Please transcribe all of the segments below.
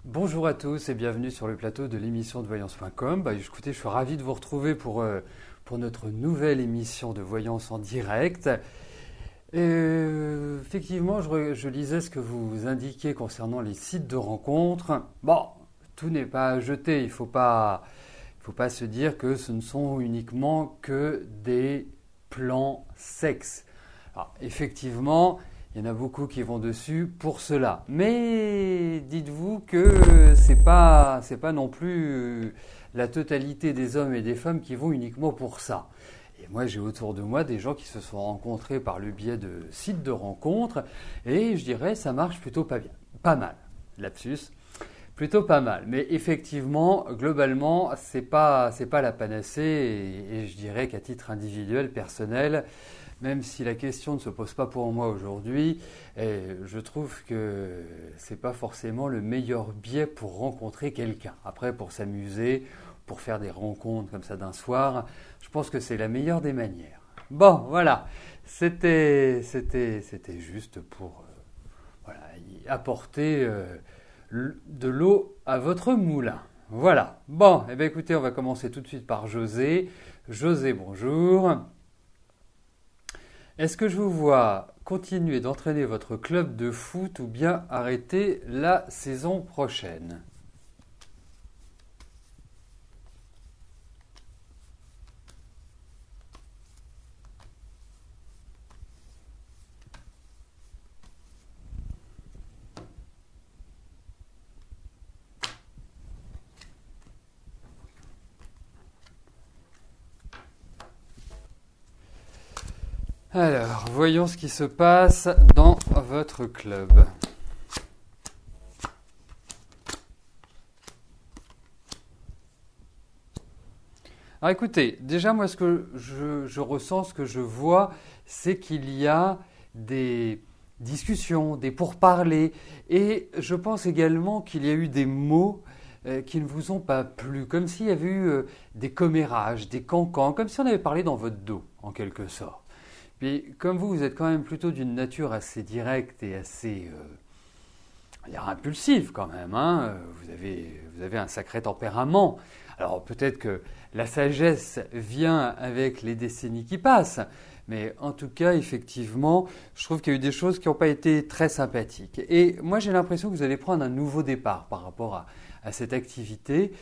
Bonjour à tous et bienvenue sur le plateau de l'émission de voyance.com. Écoutez, je suis ravi de vous retrouver pour notre nouvelle émission de voyance en direct. Effectivement, je lisais ce que vous indiquiez concernant les sites de rencontres. Bon, tout n'est pas à jeter. Il faut pas se dire que ce ne sont uniquement que des plans sexes. Alors, effectivement, il y en a beaucoup qui vont dessus pour cela. Mais dites-vous que c'est pas non plus la totalité des hommes et des femmes qui vont uniquement pour ça. Et moi, j'ai autour de moi des gens qui se sont rencontrés par le biais de sites de rencontres et je dirais ça marche plutôt pas bien. Pas mal. Lapsus. Plutôt pas mal. Mais effectivement, globalement, c'est pas la panacée et je dirais qu'à titre individuel, personnel, même si la question ne se pose pas pour moi aujourd'hui, je trouve que c'est pas forcément le meilleur biais pour rencontrer quelqu'un. Après, pour s'amuser, pour faire des rencontres comme ça d'un soir, je pense que c'est la meilleure des manières. Bon, voilà, c'était juste pour voilà, apporter de l'eau à votre moulin. Voilà. Bon, eh bien écoutez, on va commencer tout de suite par José. José, bonjour. Est-ce que je vous vois continuer d'entraîner votre club de foot ou bien arrêter la saison prochaine? Alors, voyons ce qui se passe dans votre club. Alors écoutez, déjà moi ce que je ressens, ce que je vois, c'est qu'il y a des discussions, des pourparlers, et je pense également qu'il y a eu des mots qui ne vous ont pas plu, comme s'il y avait eu des commérages, des cancans, comme si on avait parlé dans votre dos, en quelque sorte. Puis comme vous êtes quand même plutôt d'une nature assez directe et assez impulsive quand même, hein. Vous avez un sacré tempérament. Alors peut-être que la sagesse vient avec les décennies qui passent, mais en tout cas, effectivement, je trouve qu'il y a eu des choses qui n'ont pas été très sympathiques. Et moi, j'ai l'impression que vous allez prendre un nouveau départ par rapport à cette activité.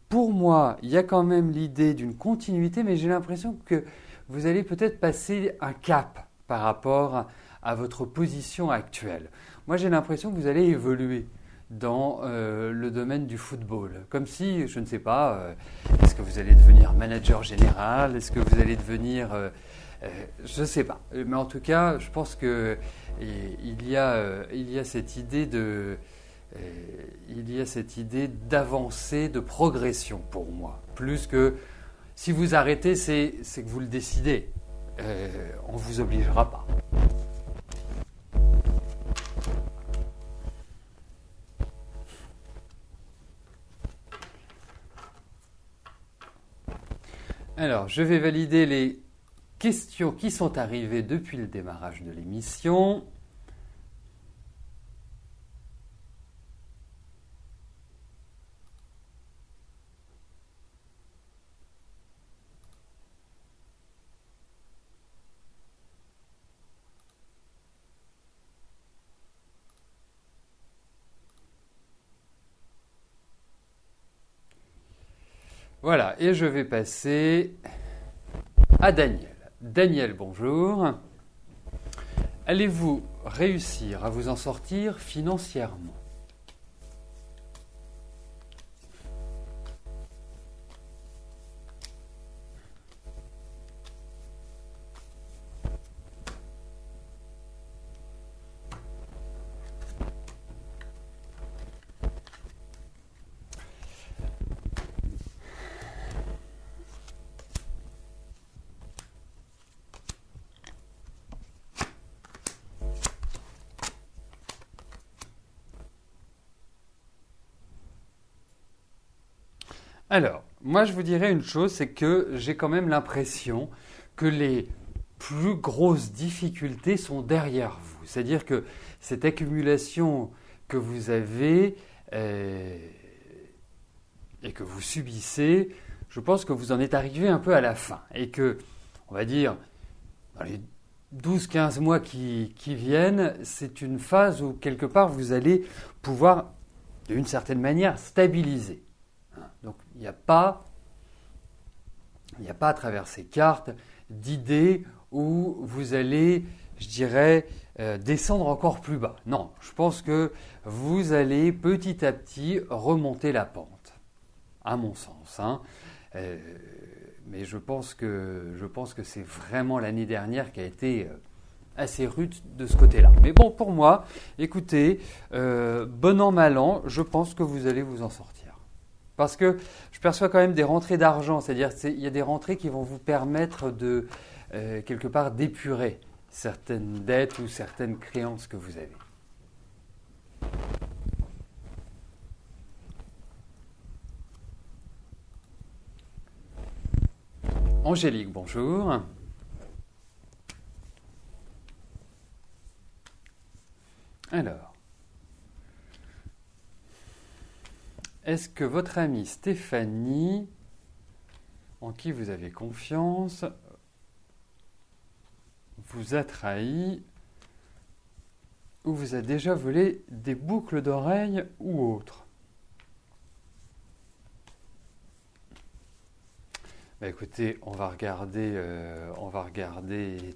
Pour moi, il y a quand même l'idée d'une continuité, mais j'ai l'impression que vous allez peut-être passer un cap par rapport à votre position actuelle. Moi, j'ai l'impression que vous allez évoluer dans le domaine du football. Comme si, je ne sais pas, est-ce que vous allez devenir manager général? Est-ce que vous allez devenir... je ne sais pas. Mais en tout cas, je pense qu'il y a cette idée il y a cette idée d'avancer, de progression pour moi. Plus que si vous arrêtez, c'est que vous le décidez. On ne vous obligera pas. Alors, je vais valider les questions qui sont arrivées depuis le démarrage de l'émission. Voilà, et je vais passer à Daniel. Daniel, bonjour. Allez-vous réussir à vous en sortir financièrement? Alors, moi je vous dirais une chose, c'est que j'ai quand même l'impression que les plus grosses difficultés sont derrière vous. C'est-à-dire que cette accumulation que vous avez, et que vous subissez, je pense que vous en êtes arrivé un peu à la fin. Et que, on va dire, dans les 12-15 mois qui viennent, c'est une phase où quelque part vous allez pouvoir, d'une certaine manière, stabiliser. Donc il n'y a pas à travers ces cartes d'idées où vous allez, je dirais, descendre encore plus bas. Non, je pense que vous allez petit à petit remonter la pente, à mon sens. Mais je pense que c'est vraiment l'année dernière qui a été assez rude de ce côté-là. Mais bon, pour moi, écoutez, bon an, mal an, je pense que vous allez vous en sortir. Parce que je perçois quand même des rentrées d'argent, c'est-à-dire qu'il y a des rentrées qui vont vous permettre de, quelque part, d'épurer certaines dettes ou certaines créances que vous avez. Angélique, bonjour. Alors, est-ce que votre amie Stéphanie, en qui vous avez confiance, vous a trahi ou vous a déjà volé des boucles d'oreilles ou autres? Écoutez, on va regarder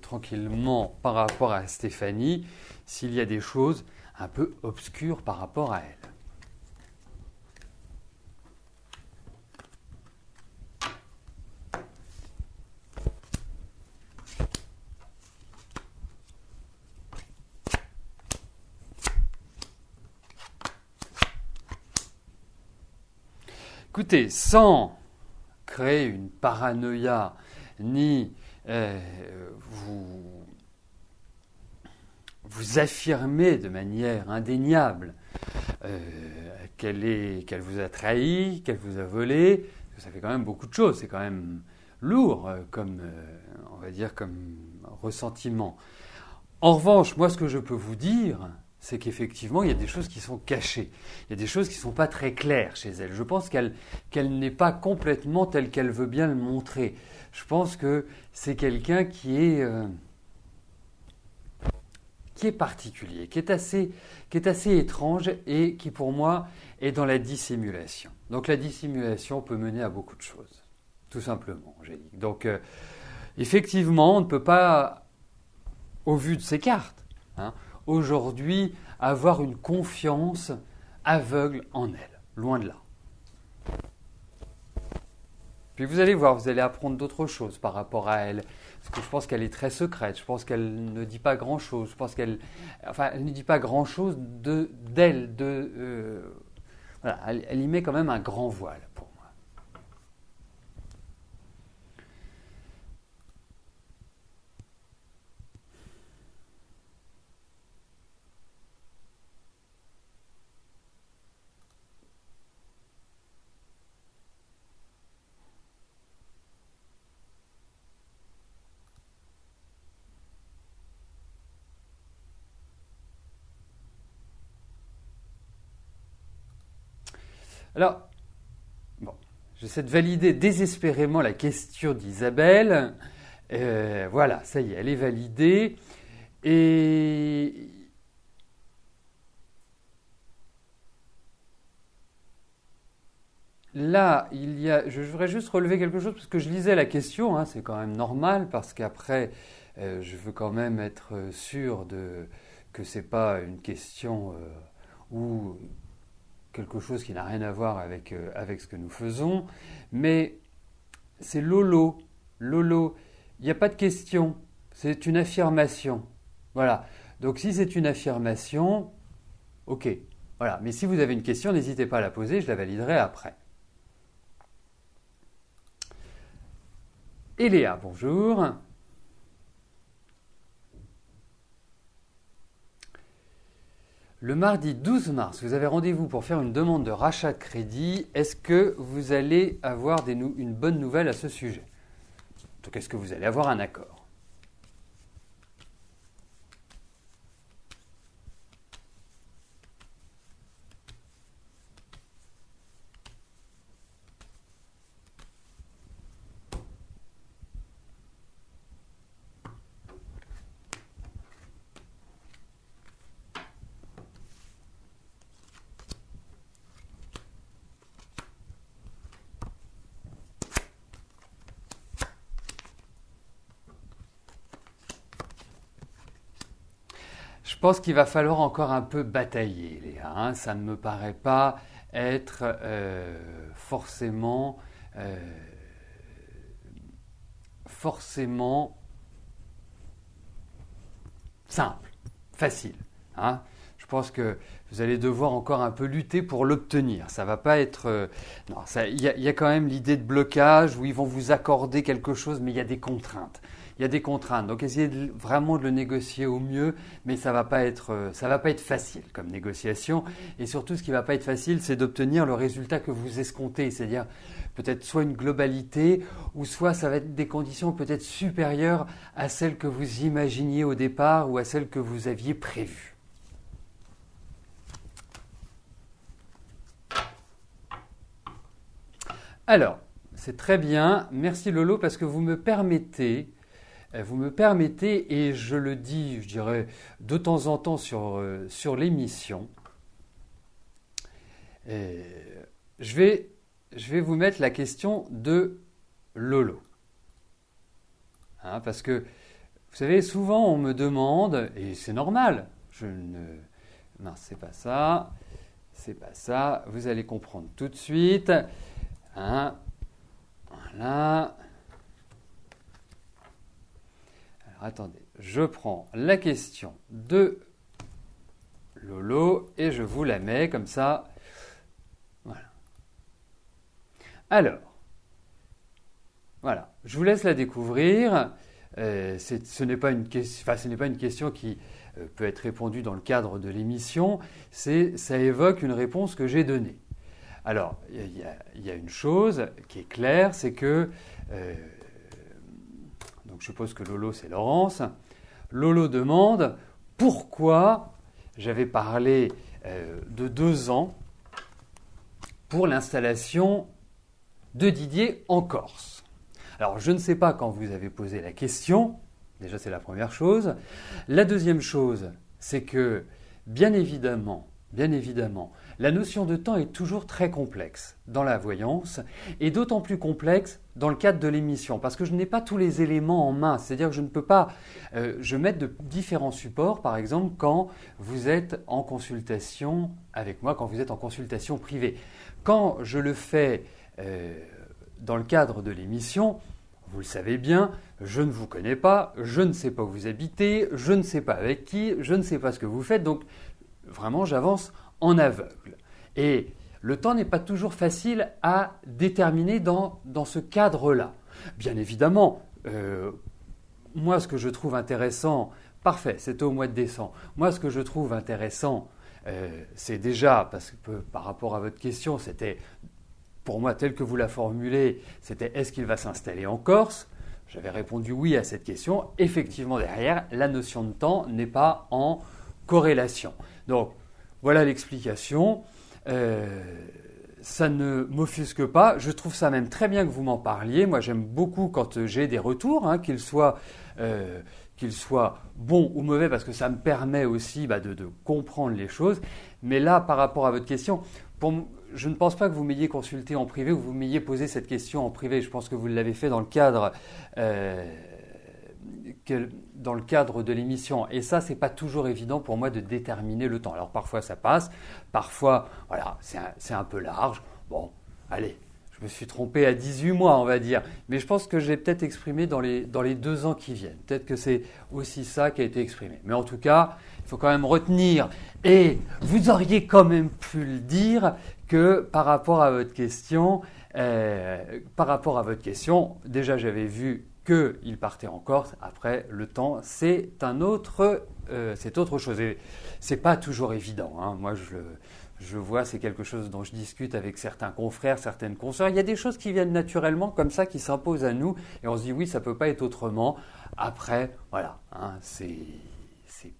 tranquillement par rapport à Stéphanie s'il y a des choses un peu obscures par rapport à elle. Écoutez, sans créer une paranoïa, ni vous affirmer de manière indéniable qu'elle vous a trahi, qu'elle vous a volé, parce que ça fait quand même beaucoup de choses, c'est quand même lourd comme, on va dire, comme ressentiment. En revanche, moi, ce que je peux vous dire, c'est qu'effectivement, il y a des choses qui sont cachées. Il y a des choses qui ne sont pas très claires chez elle. Je pense qu'elle n'est pas complètement telle qu'elle veut bien le montrer. Je pense que c'est quelqu'un qui est particulier, qui est assez étrange et qui, pour moi, est dans la dissimulation. Donc la dissimulation peut mener à beaucoup de choses, tout simplement, Angélique. Donc, effectivement, on ne peut pas, au vu de ces cartes, aujourd'hui, avoir une confiance aveugle en elle. Loin de là. Puis vous allez voir, vous allez apprendre d'autres choses par rapport à elle. Parce que je pense qu'elle est très secrète. Je pense qu'elle ne dit pas grand-chose. Je pense elle ne dit pas grand-chose d'elle. Voilà, elle y met quand même un grand voile pour moi. Alors, bon, j'essaie de valider désespérément la question d'Isabelle. Voilà, ça y est, elle est validée. Et là, je voudrais juste relever quelque chose parce que je lisais la question, c'est quand même normal parce qu'après, je veux quand même être sûr que c'est pas une question ou quelque chose qui n'a rien à voir avec ce que nous faisons. Mais c'est Lolo. Lolo, il n'y a pas de question, c'est une affirmation. Voilà. Donc si c'est une affirmation, ok. Voilà. Mais si vous avez une question, n'hésitez pas à la poser, je la validerai après. Et Léa, bonjour. Le mardi 12 mars, vous avez rendez-vous pour faire une demande de rachat de crédit. Est-ce que vous allez avoir une bonne nouvelle à ce sujet? Donc, est-ce que vous allez avoir un accord? pense qu'il va falloir encore un peu batailler, Léa, hein. Ça ne me paraît pas être forcément simple, facile, hein. Je pense que vous allez devoir encore un peu lutter pour l'obtenir. Ça va pas être... non, y a quand même l'idée de blocage où ils vont vous accorder quelque chose, mais il y a des contraintes. Il y a des contraintes. Donc essayez vraiment de le négocier au mieux, mais ça va pas être facile comme négociation. Et surtout, ce qui va pas être facile, c'est d'obtenir le résultat que vous escomptez. C'est-à-dire peut-être soit une globalité, ou soit ça va être des conditions peut-être supérieures à celles que vous imaginiez au départ ou à celles que vous aviez prévues. Alors, c'est très bien. Merci Lolo parce que vous me permettez, et je le dis, je dirais, de temps en temps sur l'émission, je vais vous mettre la question de Lolo. Hein, parce que, vous savez, souvent on me demande, et c'est normal, non, c'est pas ça, vous allez comprendre tout de suite. Hein, voilà. Alors attendez, je prends la question de Lolo et je vous la mets comme ça. Voilà. Alors, voilà, je vous laisse la découvrir. Ce n'est pas une question qui peut être répondue dans le cadre de l'émission. Ça évoque une réponse que j'ai donnée. Alors, il y a une chose qui est claire, c'est que, donc je suppose que Lolo c'est Laurence, Lolo demande pourquoi j'avais parlé de 2 ans pour l'installation de Didier en Corse. Alors, je ne sais pas quand vous avez posé la question, déjà c'est la première chose. La deuxième chose, c'est que, bien évidemment, la notion de temps est toujours très complexe dans la voyance et d'autant plus complexe dans le cadre de l'émission parce que je n'ai pas tous les éléments en main. C'est-à-dire que je ne peux pas je mettre de différents supports, par exemple, quand vous êtes en consultation avec moi, quand vous êtes en consultation privée. Quand je le fais dans le cadre de l'émission, vous le savez bien, je ne vous connais pas, je ne sais pas où vous habitez, je ne sais pas avec qui, je ne sais pas ce que vous faites, donc vraiment j'avance en aveugle. Et le temps n'est pas toujours facile à déterminer dans ce cadre-là. Bien évidemment, moi ce que je trouve intéressant, parfait, c'était au mois de décembre, moi ce que je trouve intéressant, c'est déjà, parce que par rapport à votre question, c'était, pour moi tel que vous la formulez, c'était est-ce qu'il va s'installer en Corse ? J'avais répondu oui à cette question. Effectivement, derrière, la notion de temps n'est pas en corrélation. Donc, voilà l'explication. Ça ne m'offusque pas. Je trouve ça même très bien que vous m'en parliez. Moi, j'aime beaucoup quand j'ai des retours, hein, qu'ils soient bons ou mauvais, parce que ça me permet aussi de comprendre les choses. Mais là, par rapport à votre question, je ne pense pas que vous m'ayez consulté en privé ou que vous m'ayez posé cette question en privé. Je pense que vous l'avez fait dans le cadre de l'émission. Et ça, c'est pas toujours évident pour moi de déterminer le temps. Alors parfois ça passe, parfois voilà, c'est un peu large. Bon, allez, je me suis trompé à 18 mois, on va dire. Mais je pense que j'ai peut-être exprimé dans les 2 ans qui viennent. Peut-être que c'est aussi ça qui a été exprimé. Mais en tout cas, il faut quand même retenir. Et vous auriez quand même pu le dire que par rapport à votre question, déjà j'avais vu qu'il partait en Corse. Après, le temps, c'est autre chose. Et c'est pas toujours évident, hein. Moi, je vois, c'est quelque chose dont je discute avec certains confrères, certaines consoeurs. Il y a des choses qui viennent naturellement, comme ça, qui s'imposent à nous. Et on se dit, oui, ça peut pas être autrement. Après, voilà, hein, c'est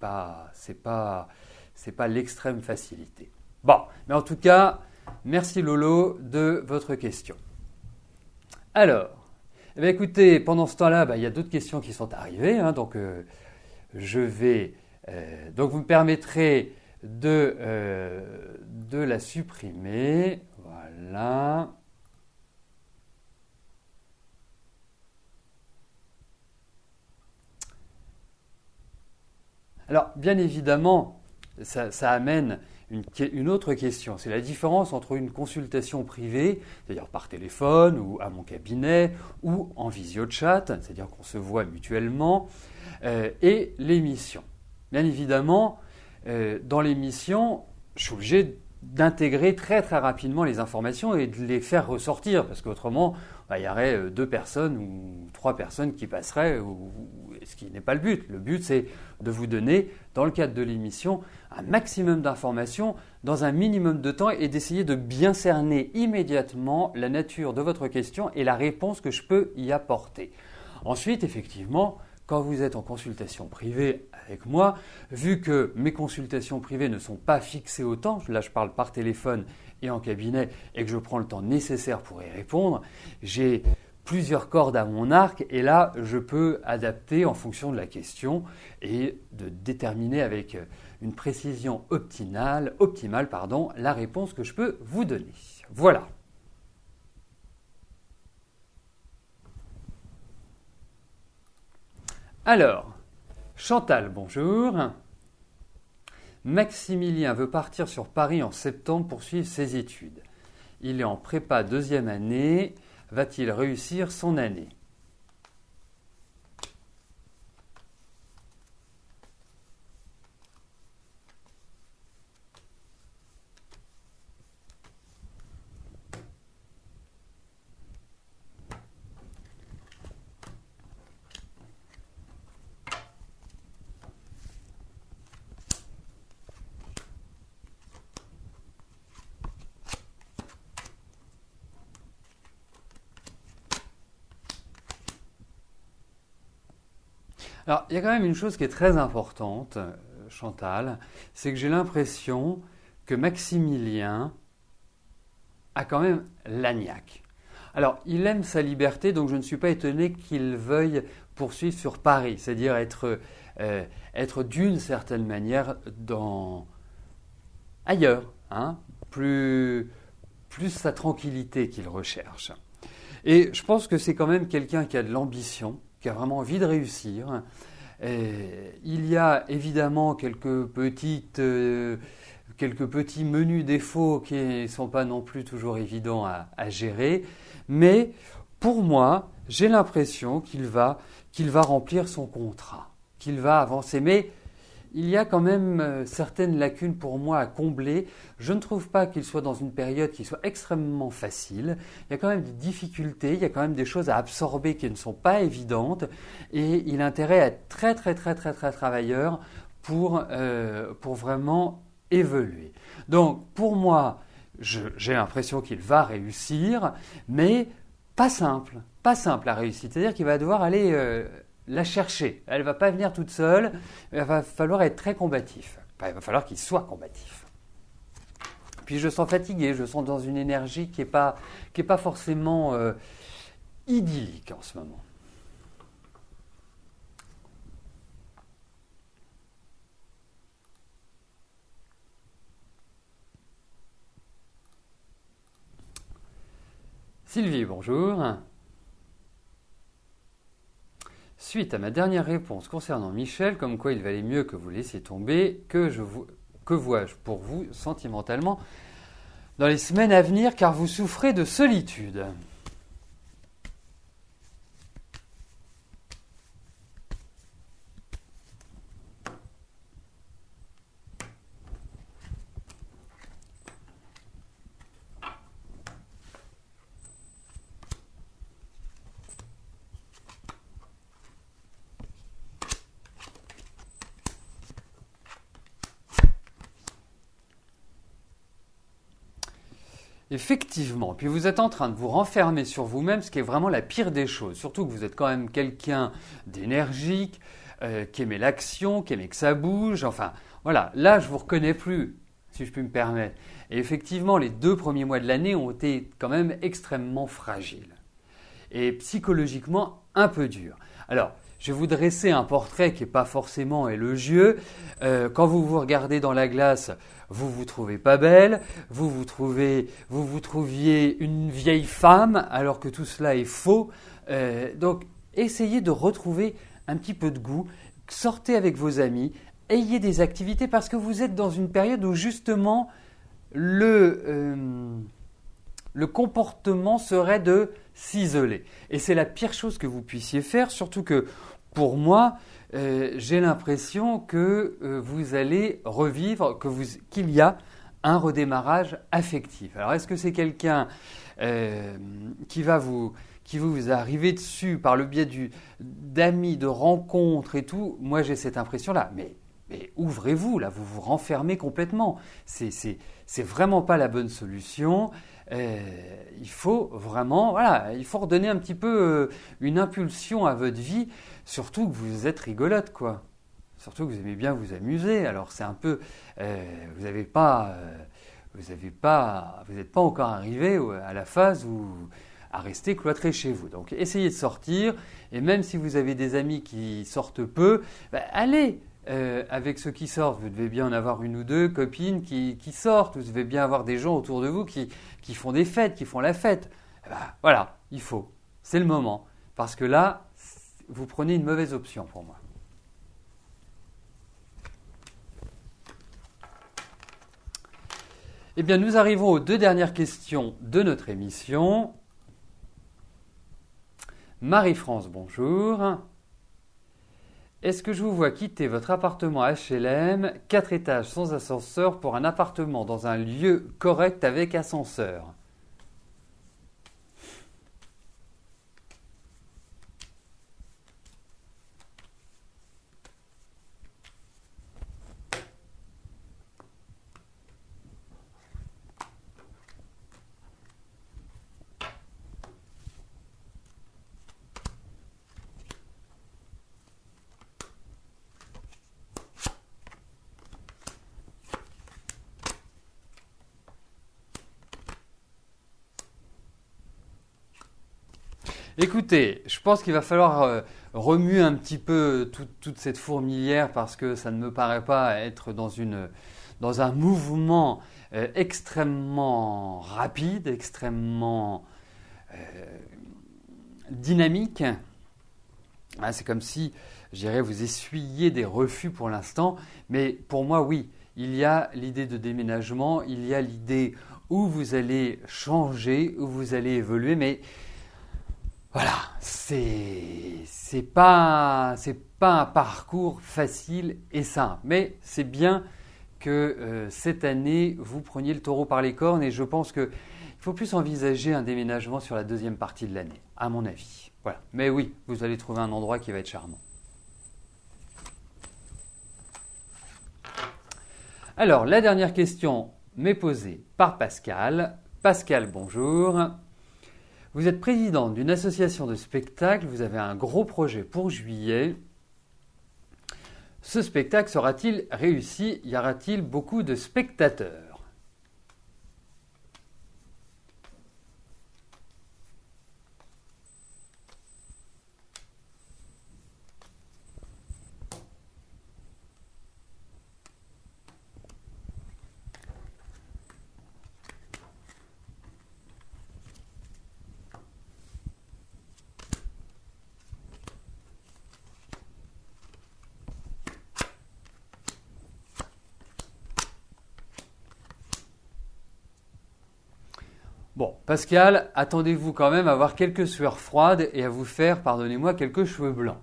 pas l'extrême facilité. Bon, mais en tout cas, merci Lolo de votre question. Alors, eh bien, écoutez, pendant ce temps-là, il y a d'autres questions qui sont arrivées, hein, donc je vais... donc vous me permettrez de la supprimer. Voilà. Alors, bien évidemment, ça amène une autre question. C'est la différence entre une consultation privée, c'est-à-dire par téléphone ou à mon cabinet, ou en visio-chat, c'est-à-dire qu'on se voit mutuellement, et l'émission. Bien évidemment, dans l'émission, je suis obligé d'intégrer très très rapidement les informations et de les faire ressortir, parce qu'autrement, il y aurait 2 personnes ou 3 personnes qui passeraient, ce qui n'est pas le but. Le but, c'est de vous donner, dans le cadre de l'émission, un maximum d'informations dans un minimum de temps et d'essayer de bien cerner immédiatement la nature de votre question et la réponse que je peux y apporter. Ensuite, effectivement, quand vous êtes en consultation privée avec moi, vu que mes consultations privées ne sont pas fixées au temps, là je parle par téléphone et en cabinet, et que je prends le temps nécessaire pour y répondre, j'ai plusieurs cordes à mon arc et là je peux adapter en fonction de la question et de déterminer avec une précision optimale, la réponse que je peux vous donner. Voilà. Alors, Chantal, bonjour. Maximilien veut partir sur Paris en septembre pour suivre ses études. Il est en prépa 2e année. Va-t-il réussir son année ? Alors, il y a quand même une chose qui est très importante, Chantal, c'est que j'ai l'impression que Maximilien a quand même l'agnac. Alors, il aime sa liberté, donc je ne suis pas étonné qu'il veuille poursuivre sur Paris, c'est-à-dire être d'une certaine manière ailleurs, hein, plus sa tranquillité qu'il recherche. Et je pense que c'est quand même quelqu'un qui a de l'ambition, qui a vraiment envie de réussir. Il y a évidemment quelques petits menus défauts qui ne sont pas non plus toujours évidents à gérer, mais pour moi, j'ai l'impression qu'il va remplir son contrat, qu'il va avancer. Mais il y a quand même certaines lacunes pour moi à combler. Je ne trouve pas qu'il soit dans une période qui soit extrêmement facile. Il y a quand même des difficultés, il y a quand même des choses à absorber qui ne sont pas évidentes. Et il a intérêt à être très très très très très travailleur pour vraiment évoluer. Donc pour moi, j'ai l'impression qu'il va réussir, mais pas simple la réussite. C'est-à-dire qu'il va devoir aller la chercher. Elle ne va pas venir toute seule. Il va falloir être très combatif. Enfin, il va falloir qu'il soit combatif. Puis je sens fatigué, je sens dans une énergie qui est pas forcément idyllique en ce moment. Sylvie, bonjour. Suite à ma dernière réponse concernant Michel, comme quoi il valait mieux que vous laissiez tomber, que vois-je pour vous sentimentalement dans les semaines à venir, car vous souffrez de solitude ? Effectivement, puis vous êtes en train de vous renfermer sur vous-même, ce qui est vraiment la pire des choses. Surtout que vous êtes quand même quelqu'un d'énergique, qui aimait l'action, qui aimait que ça bouge. Enfin, voilà, là je ne vous reconnais plus, si je puis me permettre. Et effectivement, les 2 premiers mois de l'année ont été quand même extrêmement fragiles. Et psychologiquement, un peu durs. Alors, je vais vous dresser un portrait qui n'est pas forcément élogieux. Quand vous vous regardez dans la glace, vous vous trouvez pas belle, vous trouviez une vieille femme, alors que tout cela est faux. Donc, essayez de retrouver un petit peu de goût, sortez avec vos amis, ayez des activités parce que vous êtes dans une période où justement le comportement serait de s'isoler. Et c'est la pire chose que vous puissiez faire, surtout que pour moi, j'ai l'impression que vous allez revivre, qu'il y a un redémarrage affectif. Alors est-ce que c'est quelqu'un qui va vous arriver dessus par le biais d'amis, de rencontres et tout? Moi j'ai cette impression-là. Mais ouvrez-vous, là, vous vous renfermez complètement. C'est vraiment pas la bonne solution. Il faut vraiment, voilà, il faut redonner un petit peu une impulsion à votre vie, surtout que vous êtes rigolote, quoi. Surtout que vous aimez bien vous amuser. Alors c'est un peu, vous n'êtes pas encore arrivé à la phase où à rester cloîtré chez vous. Donc essayez de sortir, et même si vous avez des amis qui sortent peu, allez avec ceux qui sortent. Vous devez bien en avoir une ou deux copines qui sortent, vous devez bien avoir des gens autour de vous qui font des fêtes, qui font la fête. Voilà, il faut, c'est le moment, parce que là, vous prenez une mauvaise option pour moi. Eh bien, nous arrivons aux 2 dernières questions de notre émission. Marie-France, bonjour. Est-ce que je vous vois quitter votre appartement HLM, 4 étages sans ascenseur, pour un appartement dans un lieu correct avec ascenseur? Écoutez, je pense qu'il va falloir remuer un petit peu toute cette fourmilière parce que ça ne me paraît pas être dans un mouvement extrêmement rapide, extrêmement dynamique. C'est comme si, je dirais, vous essuyiez des refus pour l'instant, mais pour moi, oui, il y a l'idée de déménagement, il y a l'idée où vous allez changer, où vous allez évoluer, mais voilà, c'est pas un parcours facile et simple, mais c'est bien que cette année vous preniez le taureau par les cornes, et je pense qu'il faut plus envisager un déménagement sur la deuxième partie de l'année, à mon avis. Voilà, mais oui, vous allez trouver un endroit qui va être charmant. Alors, la dernière question m'est posée par Pascal. Pascal, bonjour. Vous êtes présidente d'une association de spectacle, vous avez un gros projet pour juillet. Ce spectacle sera-t-il réussi? Y aura-t-il beaucoup de spectateurs? Bon, Pascal, attendez-vous quand même à avoir quelques sueurs froides et à vous faire, pardonnez-moi, quelques cheveux blancs.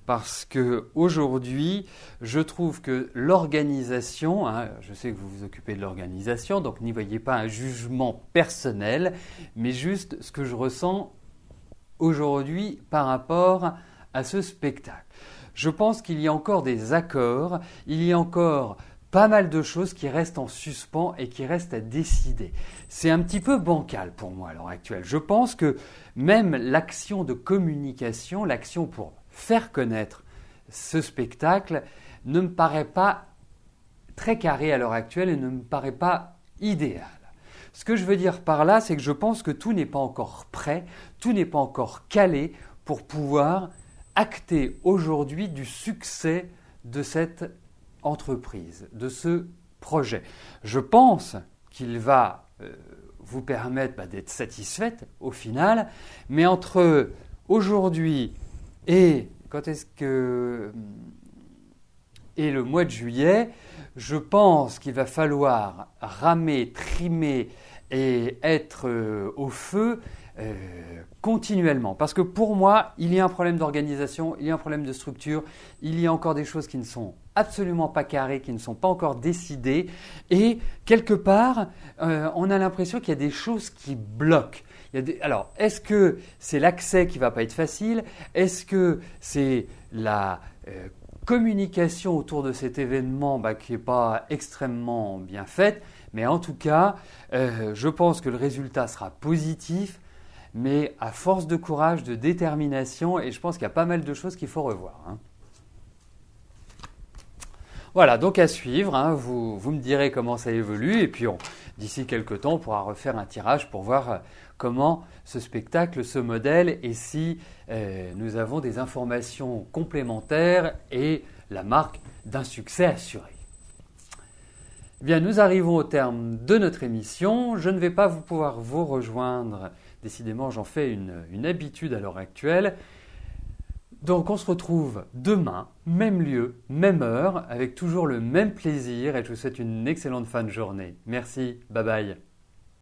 Parce que aujourd'hui, je trouve que l'organisation, je sais que vous vous occupez de l'organisation, donc n'y voyez pas un jugement personnel, mais juste ce que je ressens aujourd'hui par rapport à ce spectacle. Je pense qu'il y a encore des accords, il y a encore pas mal de choses qui restent en suspens et qui restent à décider. C'est un petit peu bancal pour moi à l'heure actuelle. Je pense que même l'action de communication, l'action pour faire connaître ce spectacle ne me paraît pas très carrée à l'heure actuelle et ne me paraît pas idéal. Ce que je veux dire par là, c'est que je pense que tout n'est pas encore prêt, tout n'est pas encore calé pour pouvoir acter aujourd'hui du succès de cette entreprise, de ce projet. Je pense qu'il va vous permettre d'être satisfaite au final, mais entre aujourd'hui et et le mois de juillet, je pense qu'il va falloir ramer, trimer et être au feu continuellement. Parce que pour moi, il y a un problème d'organisation, il y a un problème de structure, il y a encore des choses qui ne sont absolument pas carrées, qui ne sont pas encore décidées. Et quelque part, on a l'impression qu'il y a des choses qui bloquent. Alors, est-ce que c'est l'accès qui ne va pas être facile? Est-ce que c'est la communication autour de cet événement qui n'est pas extrêmement bien faite? Mais en tout cas, je pense que le résultat sera positif, mais à force de courage, de détermination, et je pense qu'il y a pas mal de choses qu'il faut revoir. Voilà, donc à suivre, vous me direz comment ça évolue, et puis d'ici quelques temps, on pourra refaire un tirage pour voir comment ce spectacle se modèle et si nous avons des informations complémentaires et la marque d'un succès assuré. Bien, nous arrivons au terme de notre émission. Je ne vais pas pouvoir vous rejoindre. Décidément, j'en fais une habitude à l'heure actuelle. Donc, on se retrouve demain, même lieu, même heure, avec toujours le même plaisir et je vous souhaite une excellente fin de journée. Merci, bye bye.